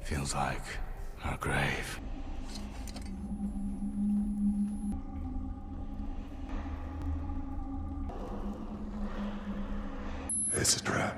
Feels like our grave. It's a trap.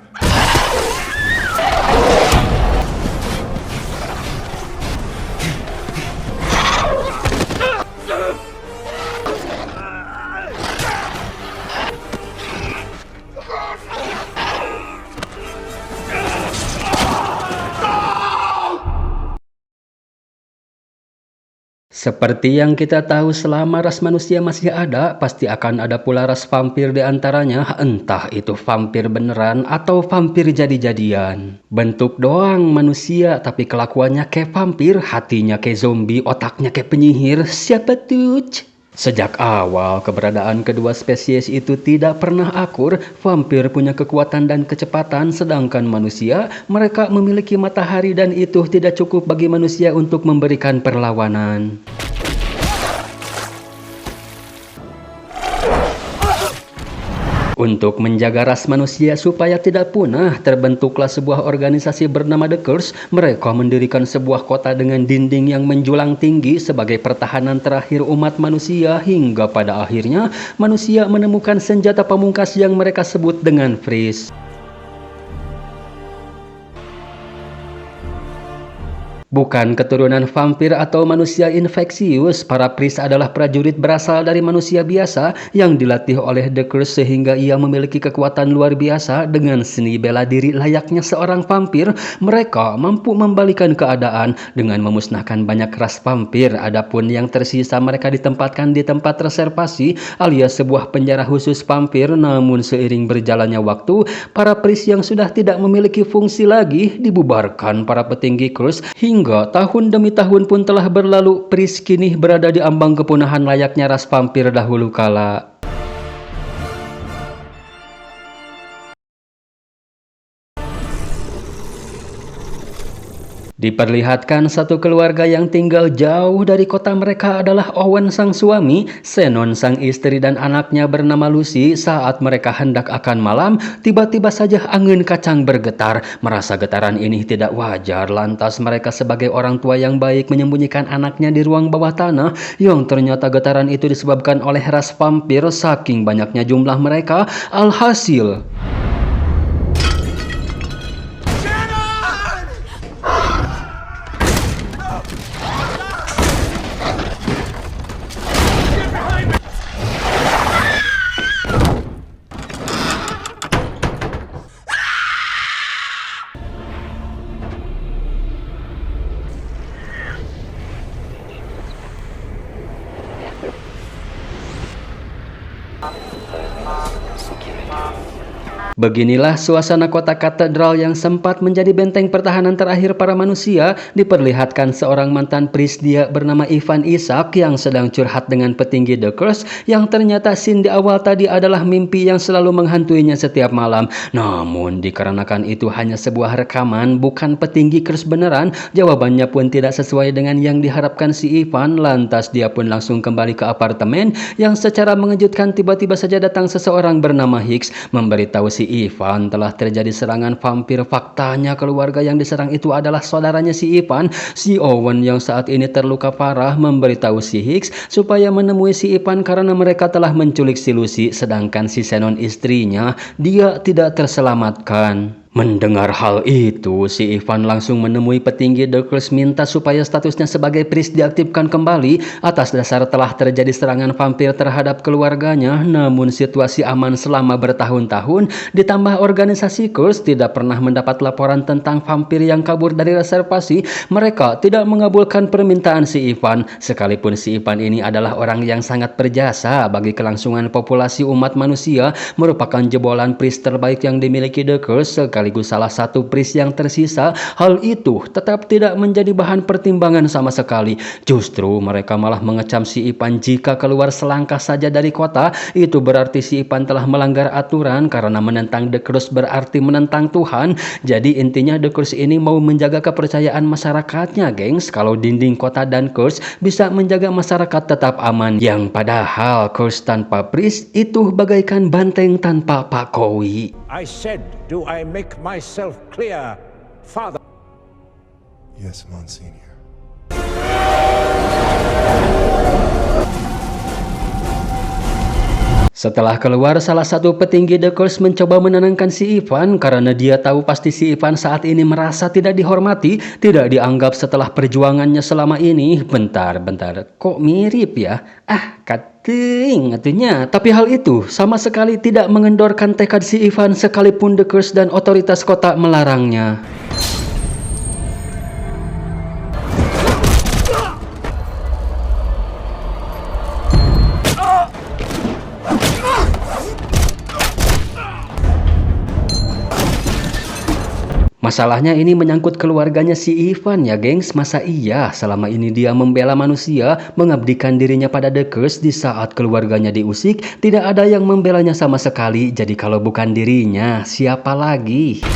Seperti yang kita tahu, selama ras manusia masih ada, pasti akan ada pula ras vampir di antaranya, entah itu vampir beneran atau vampir jadi-jadian. Bentuk doang manusia, tapi kelakuannya kayak vampir, hatinya kayak zombie, otaknya kayak penyihir. Siapa tuh? Sejak awal keberadaan kedua spesies itu tidak pernah akur. Vampir punya kekuatan dan kecepatan, sedangkan manusia, mereka memiliki matahari dan itu tidak cukup bagi manusia untuk memberikan perlawanan. Untuk menjaga ras manusia supaya tidak punah, terbentuklah sebuah organisasi bernama The Curse. Mereka mendirikan sebuah kota dengan dinding yang menjulang tinggi sebagai pertahanan terakhir umat manusia, hingga pada akhirnya manusia menemukan senjata pamungkas yang mereka sebut dengan Freeze. Bukan keturunan vampir atau manusia infeksius, para Priest adalah prajurit berasal dari manusia biasa yang dilatih oleh The Curse sehingga ia memiliki kekuatan luar biasa. Dengan seni bela diri layaknya seorang vampir, mereka mampu membalikan keadaan dengan memusnahkan banyak ras vampir. Adapun yang tersisa mereka ditempatkan di tempat reservasi alias sebuah penjara khusus vampir. Namun seiring berjalannya waktu, para Priest yang sudah tidak memiliki fungsi lagi dibubarkan para petinggi Curse. Hingga tahun demi tahun pun telah berlalu, Priest kini berada di ambang kepunahan layaknya ras vampir dahulu kala. Diperlihatkan satu keluarga yang tinggal jauh dari kota mereka adalah Owen sang suami, Shannon sang istri dan anaknya bernama Lucy. Saat mereka hendak akan malam, tiba-tiba saja angin kacang bergetar. Merasa getaran ini tidak wajar, lantas mereka sebagai orang tua yang baik menyembunyikan anaknya di ruang bawah tanah, yang ternyata getaran itu disebabkan oleh ras vampir. Saking banyaknya jumlah mereka, alhasil beginilah suasana kota katedral yang sempat menjadi benteng pertahanan terakhir para manusia. Diperlihatkan seorang mantan priest, dia bernama Ivan Isaac, yang sedang curhat dengan petinggi The Curse, yang ternyata scene di awal tadi adalah mimpi yang selalu menghantuinya setiap malam. Namun dikarenakan itu hanya sebuah rekaman, bukan petinggi Curse beneran, jawabannya pun tidak sesuai dengan yang diharapkan si Ivan. Lantas dia pun langsung kembali ke apartemen, yang secara mengejutkan tiba-tiba saja datang seseorang bernama Hicks memberitahu si Ivan telah terjadi serangan vampir. Faktanya keluarga yang diserang itu adalah saudaranya si Ivan. Si Owen yang saat ini terluka parah memberitahu si Hicks supaya menemui si Ivan karena mereka telah menculik si Lucy, sedangkan si Shannon istrinya, dia tidak terselamatkan. Mendengar hal itu, si Ivan langsung menemui petinggi The Curse minta supaya statusnya sebagai priest diaktifkan kembali atas dasar telah terjadi serangan vampir terhadap keluarganya. Namun situasi aman selama bertahun-tahun, ditambah organisasi Curse tidak pernah mendapat laporan tentang vampir yang kabur dari reservasi. Mereka tidak mengabulkan permintaan si Ivan, sekalipun si Ivan ini adalah orang yang sangat berjasa bagi kelangsungan populasi umat manusia, merupakan jebolan priest terbaik yang dimiliki The Curse, sekaligus salah satu priest yang tersisa. Hal itu tetap tidak menjadi bahan pertimbangan sama sekali. Justru mereka malah mengecam si Ivan jika keluar selangkah saja dari kota. Itu berarti si Ivan telah melanggar aturan, karena menentang The Curse berarti menentang Tuhan. Jadi intinya The Curse ini mau menjaga kepercayaan masyarakatnya, gengs, kalau dinding kota dan Curse bisa menjaga masyarakat tetap aman. Yang padahal Curse tanpa priest itu bagaikan banteng tanpa Pak Kowi. I said, do I make myself clear, Father? Yes, Monsignor. Setelah keluar, salah satu petinggi The Curse mencoba menenangkan si Ivan karena dia tahu pasti si Ivan saat ini merasa tidak dihormati, tidak dianggap setelah perjuangannya selama ini. Bentar, kok mirip ya? Kating artinya. Tapi hal itu sama sekali tidak mengendorkan tekad si Ivan sekalipun The Curse dan otoritas kota melarangnya. Masalahnya ini menyangkut keluarganya si Ivan ya gengs. Masa iya selama ini dia membela manusia, mengabdikan dirinya pada The Curse di saat keluarganya diusik, tidak ada yang membelanya sama sekali. Jadi kalau bukan dirinya, siapa lagi?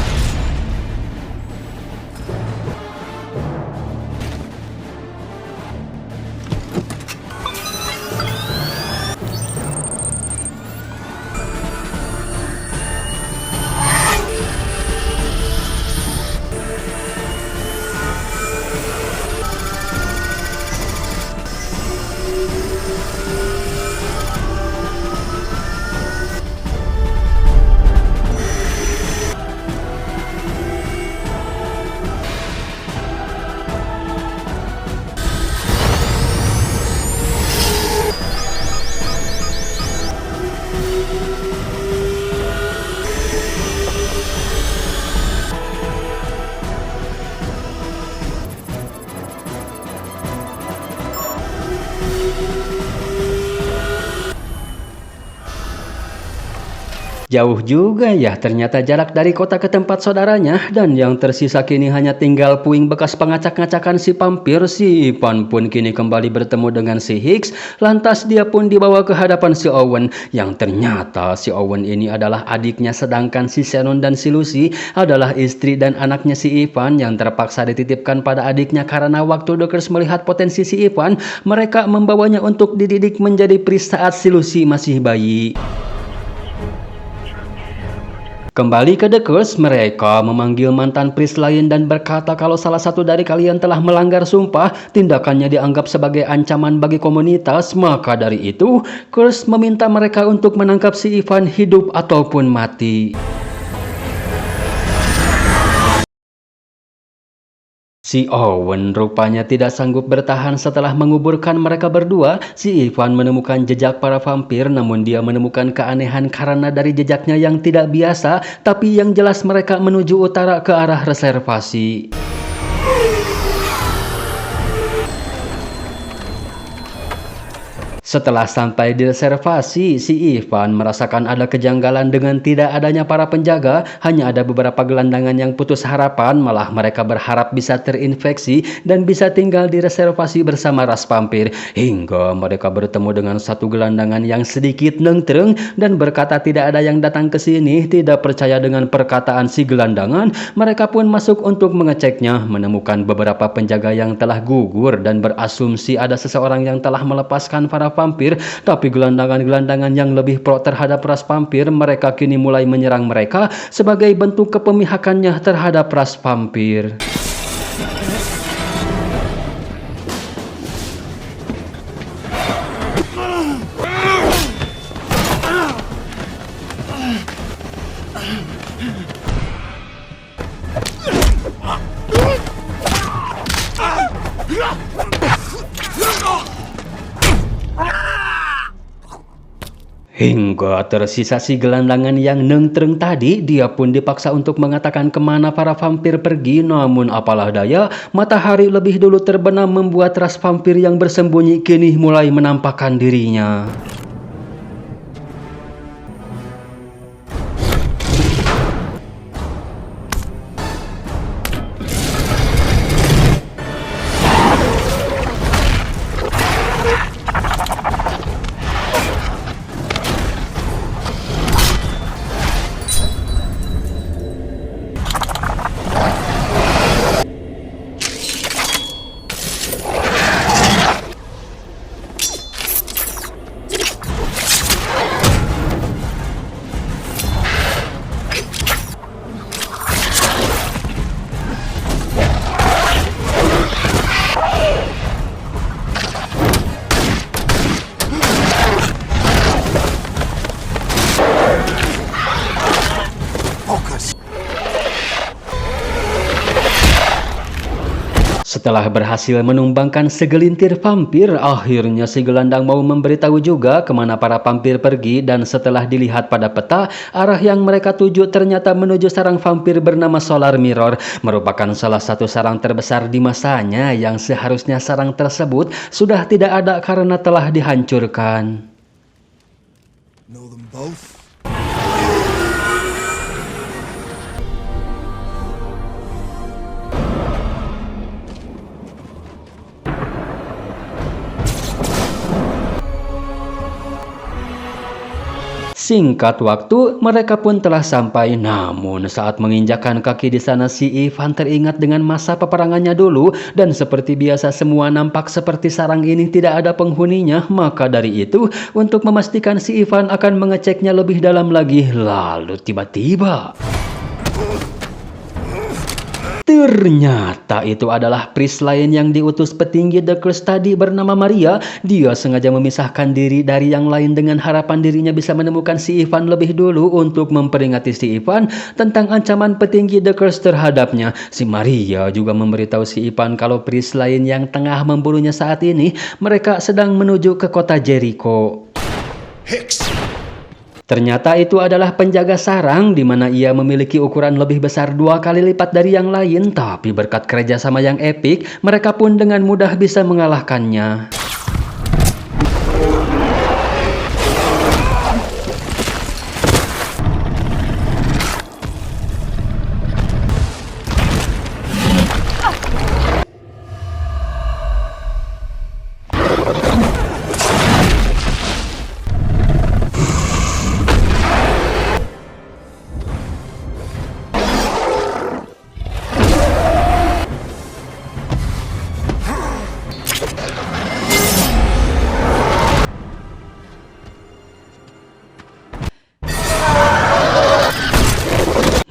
Jauh juga ya ternyata jarak dari kota ke tempat saudaranya, dan yang tersisa kini hanya tinggal puing bekas pengacak-ngacakan si vampir. Si Ivan pun kini kembali bertemu dengan si Hicks, lantas dia pun dibawa ke hadapan si Owen, yang ternyata si Owen ini adalah adiknya, sedangkan si Shannon dan si Lucy adalah istri dan anaknya si Ivan yang terpaksa dititipkan pada adiknya karena waktu The Curse melihat potensi si Ivan, mereka membawanya untuk dididik menjadi priest saat si Lucy masih bayi. Kembali ke The Curse, mereka memanggil mantan priest lain dan berkata kalau salah satu dari kalian telah melanggar sumpah, tindakannya dianggap sebagai ancaman bagi komunitas. Maka dari itu, Curse meminta mereka untuk menangkap si Ivan hidup ataupun mati. Si Owen rupanya tidak sanggup bertahan setelah menguburkan mereka berdua. Si Ivan menemukan jejak para vampir, namun dia menemukan keanehan karena dari jejaknya yang tidak biasa, tapi yang jelas mereka menuju utara ke arah reservasi. Setelah sampai di reservasi, si Ivan merasakan ada kejanggalan dengan tidak adanya para penjaga, hanya ada beberapa gelandangan yang putus harapan, malah mereka berharap bisa terinfeksi dan bisa tinggal di reservasi bersama ras vampir. Hingga mereka bertemu dengan satu gelandangan yang sedikit nengtreng dan berkata tidak ada yang datang ke sini. Tidak percaya dengan perkataan si gelandangan, mereka pun masuk untuk mengeceknya, menemukan beberapa penjaga yang telah gugur dan berasumsi ada seseorang yang telah melepaskan para vampir, tapi gelandangan-gelandangan yang lebih pro terhadap ras vampir, mereka kini mulai menyerang mereka sebagai bentuk kepemihakannya terhadap ras vampir. Hingga tersisa si gelandangan yang nengtreng tadi, dia pun dipaksa untuk mengatakan kemana para vampir pergi. Namun apalah daya, matahari lebih dulu terbenam membuat ras vampir yang bersembunyi kini mulai menampakkan dirinya. Setelah berhasil menumbangkan segelintir vampir, akhirnya si gelandang mau memberitahu juga kemana para vampir pergi, dan setelah dilihat pada peta, arah yang mereka tuju ternyata menuju sarang vampir bernama Solar Mirror, merupakan salah satu sarang terbesar di masanya yang seharusnya sarang tersebut sudah tidak ada karena telah dihancurkan. Know them both? Singkat waktu, mereka pun telah sampai. Namun, saat menginjakkan kaki di sana, si Ivan teringat dengan masa peperangannya dulu, dan seperti biasa semua nampak seperti sarang ini tidak ada penghuninya. Maka dari itu, untuk memastikan si Ivan akan mengeceknya lebih dalam lagi, lalu tiba-tiba ternyata itu adalah priest lain yang diutus petinggi The Curse tadi bernama Maria. Dia sengaja memisahkan diri dari yang lain dengan harapan dirinya bisa menemukan si Ivan lebih dulu untuk memperingati si Ivan tentang ancaman petinggi The Curse terhadapnya. Si Maria juga memberitahu si Ivan kalau priest lain yang tengah memburunya saat ini, mereka sedang menuju ke kota Jericho. Hicks! Ternyata itu adalah penjaga sarang di mana ia memiliki ukuran lebih besar 2 kali lipat dari yang lain, tapi berkat kerjasama yang epik, mereka pun dengan mudah bisa mengalahkannya.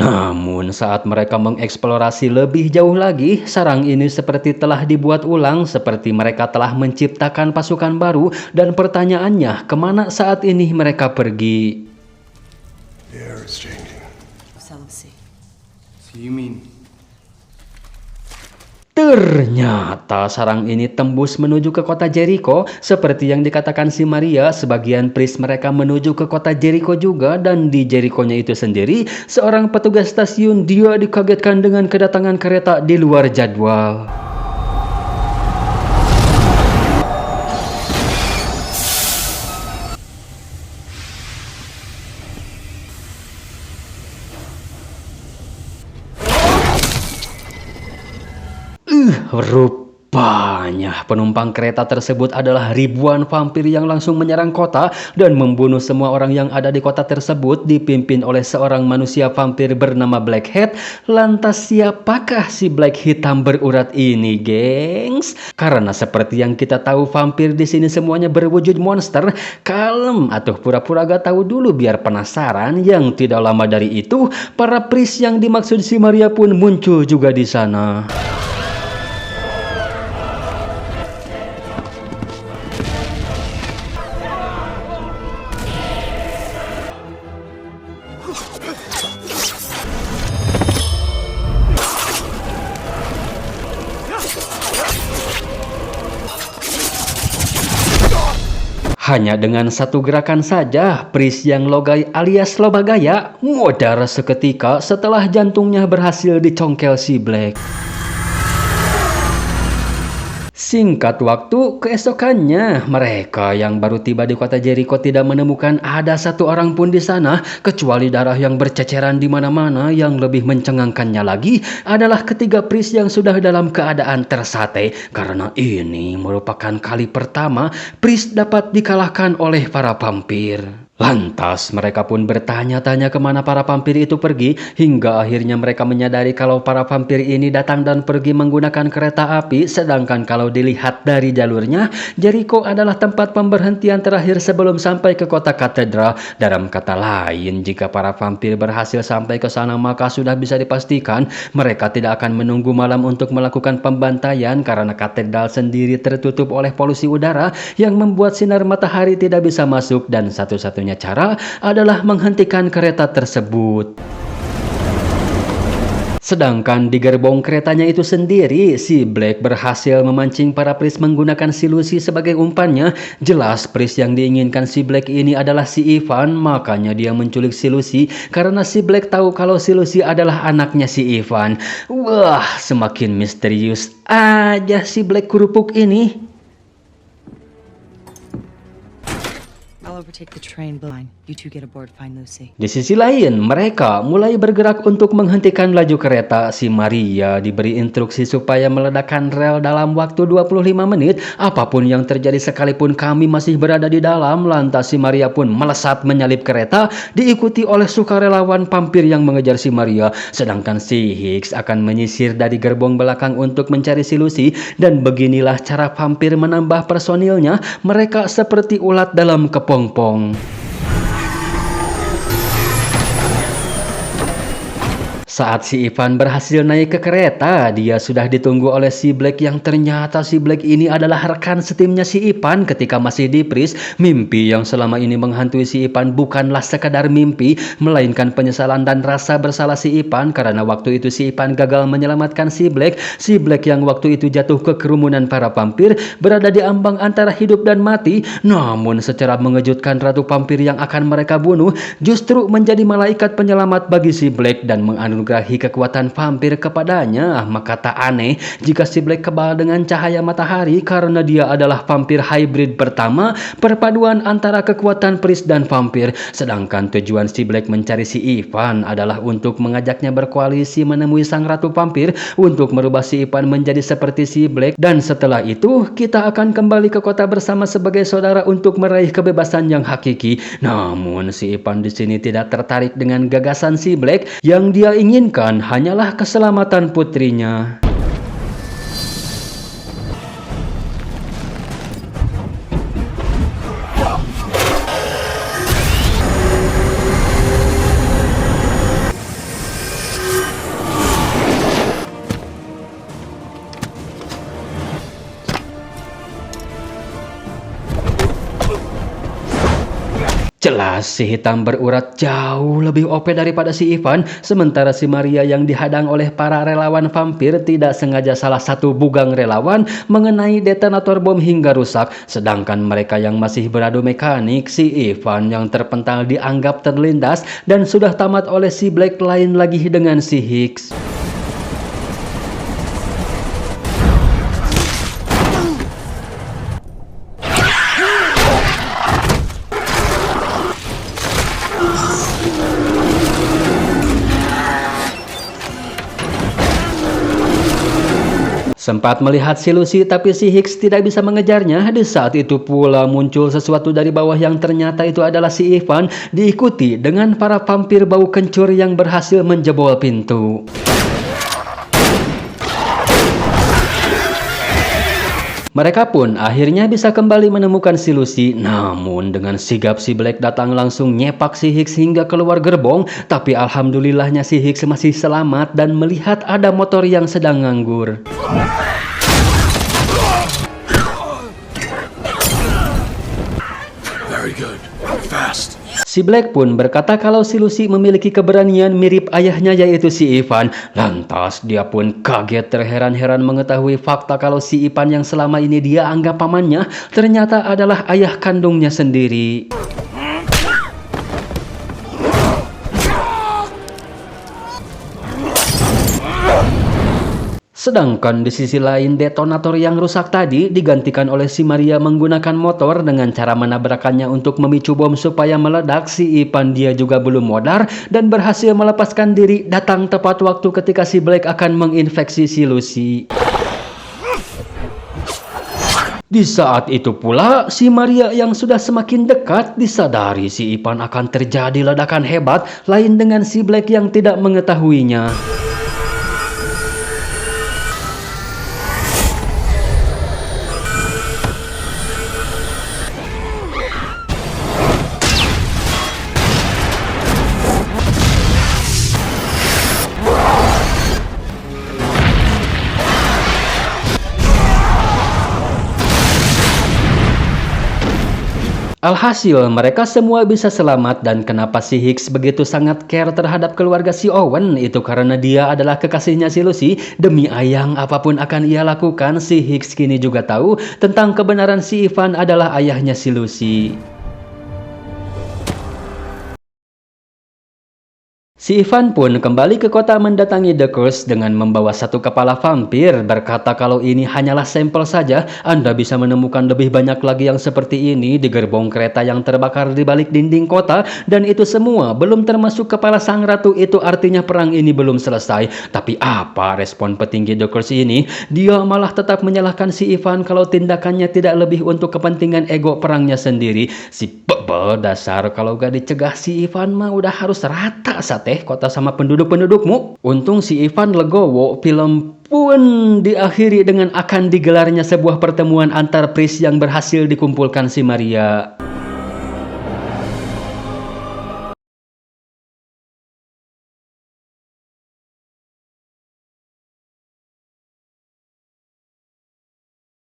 Namun saat mereka mengeksplorasi lebih jauh lagi, sarang ini seperti telah dibuat ulang, seperti mereka telah menciptakan pasukan baru, dan pertanyaannya, kemana saat ini mereka pergi? The air is changing. So you mean Ternyata sarang ini tembus menuju ke kota Jericho. Seperti yang dikatakan si Maria, sebagian priest mereka menuju ke kota Jericho juga, dan di Jericho-nya itu sendiri, seorang petugas stasiun dia dikagetkan dengan kedatangan kereta di luar jadwal. Rupanya penumpang kereta tersebut adalah ribuan vampir yang langsung menyerang kota dan membunuh semua orang yang ada di kota tersebut, dipimpin oleh seorang manusia vampir bernama Blackhead. Lantas siapakah si Black hitam berurat ini, gengs? Karena seperti yang kita tahu, vampir di sini semuanya berwujud monster. Kalem atau pura-pura gak tahu dulu biar penasaran. Yang tidak lama dari itu, para priest yang dimaksud si Maria pun muncul juga di sana. Hanya dengan satu gerakan saja, priest yang logai alias lobagaya modar seketika setelah jantungnya berhasil dicongkel si Black. Singkat waktu, keesokannya mereka yang baru tiba di kota Jericho tidak menemukan ada satu orang pun di sana, kecuali darah yang berceceran di mana-mana. Yang lebih mencengangkannya lagi adalah ketiga priest yang sudah dalam keadaan tersate, karena ini merupakan kali pertama priest dapat dikalahkan oleh para vampir. Lantas mereka pun bertanya-tanya kemana para vampir itu pergi, hingga akhirnya mereka menyadari kalau para vampir ini datang dan pergi menggunakan kereta api. Sedangkan kalau dilihat dari jalurnya, Jericho adalah tempat pemberhentian terakhir sebelum sampai ke kota katedral. Dalam kata lain, jika para vampir berhasil sampai ke sana, maka sudah bisa dipastikan mereka tidak akan menunggu malam untuk melakukan pembantaian, karena katedral sendiri tertutup oleh polusi udara yang membuat sinar matahari tidak bisa masuk, dan satu-satunya cara adalah menghentikan kereta tersebut. Sedangkan di gerbong keretanya itu sendiri, si Black berhasil memancing para Pris menggunakan si Lucy sebagai umpannya. Jelas Pris yang diinginkan si Black ini adalah si Ivan, makanya dia menculik si Lucy karena si Black tahu kalau si Lucy adalah anaknya si Ivan. Wah, semakin misterius aja si Black kerupuk ini. I'll overtake the train line. You two get aboard, find Lucy. Di sisi lain, mereka mulai bergerak untuk menghentikan laju kereta. Si Maria diberi instruksi supaya meledakkan rel dalam waktu 25 menit. Apapun yang terjadi sekalipun kami masih berada di dalam. Lantas si Maria pun melesat menyalip kereta, diikuti oleh sukarelawan vampir yang mengejar si Maria. Sedangkan si Hicks akan menyisir dari gerbong belakang untuk mencari si Lucy. Dan beginilah cara vampir menambah personilnya. Mereka seperti ulat dalam kepompong. Saat si Ivan berhasil naik ke kereta, dia sudah ditunggu oleh si Black yang ternyata si Black ini adalah rekan setimnya si Ivan ketika masih di Pris. Mimpi yang selama ini menghantui si Ivan bukanlah sekadar mimpi, melainkan penyesalan dan rasa bersalah si Ivan karena waktu itu si Ivan gagal menyelamatkan si Black. Si Black yang waktu itu jatuh ke kerumunan para vampir, berada di ambang antara hidup dan mati. Namun secara mengejutkan ratu vampir yang akan mereka bunuh justru menjadi malaikat penyelamat bagi si Black dan menganugerahi kekuatan vampir kepadanya. Maka tak aneh jika si Black kebal dengan cahaya matahari karena dia adalah vampir hybrid pertama, perpaduan antara kekuatan Pris dan vampir. Sedangkan tujuan si Black mencari si Ivan adalah untuk mengajaknya berkoalisi menemui sang ratu vampir untuk merubah si Ivan menjadi seperti si Black. Dan setelah itu kita akan kembali ke kota bersama sebagai saudara untuk meraih kebebasan yang hakiki. Namun si Ivan di sini tidak tertarik dengan gagasan si Black. Yang dia inginkan hanyalah keselamatan putrinya. Jelas si Hitam berurat jauh lebih OP daripada si Ivan, sementara si Maria yang dihadang oleh para relawan vampir tidak sengaja salah satu bugang relawan mengenai detonator bom hingga rusak. Sedangkan mereka yang masih beradu mekanik, si Ivan yang terpental dianggap terlindas dan sudah tamat oleh si Black, lain lagi dengan si Hicks. Sempat melihat si Lucy tapi si Hicks tidak bisa mengejarnya. Di saat itu pula muncul sesuatu dari bawah yang ternyata itu adalah si Ivan, diikuti dengan para vampir bau kencur yang berhasil menjebol pintu. Mereka pun akhirnya bisa kembali menemukan si Lucy. Namun dengan sigap si Black datang langsung nyepak si Hicks hingga keluar gerbong. Tapi alhamdulillahnya si Hicks masih selamat dan melihat ada motor yang sedang nganggur. Very good. Fast. Si Black pun berkata kalau si Lucy memiliki keberanian mirip ayahnya yaitu si Ivan. Lantas dia pun kaget terheran-heran mengetahui fakta kalau si Ivan yang selama ini dia anggap pamannya ternyata adalah ayah kandungnya sendiri. Sedangkan di sisi lain detonator yang rusak tadi digantikan oleh si Maria menggunakan motor dengan cara menabrakannya untuk memicu bom supaya meledak. Si Ivan dia juga belum modar dan berhasil melepaskan diri datang tepat waktu ketika si Black akan menginfeksi si Lucy. Di saat itu pula si Maria yang sudah semakin dekat disadari si Ivan akan terjadi ledakan hebat, lain dengan si Black yang tidak mengetahuinya. Alhasil, mereka semua bisa selamat dan kenapa si Hicks begitu sangat care terhadap keluarga si Owen itu karena dia adalah kekasihnya si Lucy. Demi ayang apapun akan ia lakukan, si Hicks kini juga tahu tentang kebenaran si Ivan adalah ayahnya si Lucy. Si Ivan pun kembali ke kota mendatangi The Curse dengan membawa satu kepala vampir, berkata kalau ini hanyalah sampel saja, Anda bisa menemukan lebih banyak lagi yang seperti ini di gerbong kereta yang terbakar di balik dinding kota, dan itu semua belum termasuk kepala sang ratu. Itu artinya perang ini belum selesai. Tapi apa respon petinggi The Curse ini? Dia malah tetap menyalahkan si Ivan kalau tindakannya tidak lebih untuk kepentingan ego perangnya sendiri. Si bebel dasar, kalau gak dicegah si Ivan mah udah harus rata sate kota sama penduduk-pendudukmu. Untung si Ivan legowo, film pun diakhiri dengan akan digelarnya sebuah pertemuan antar pris yang berhasil dikumpulkan si Maria.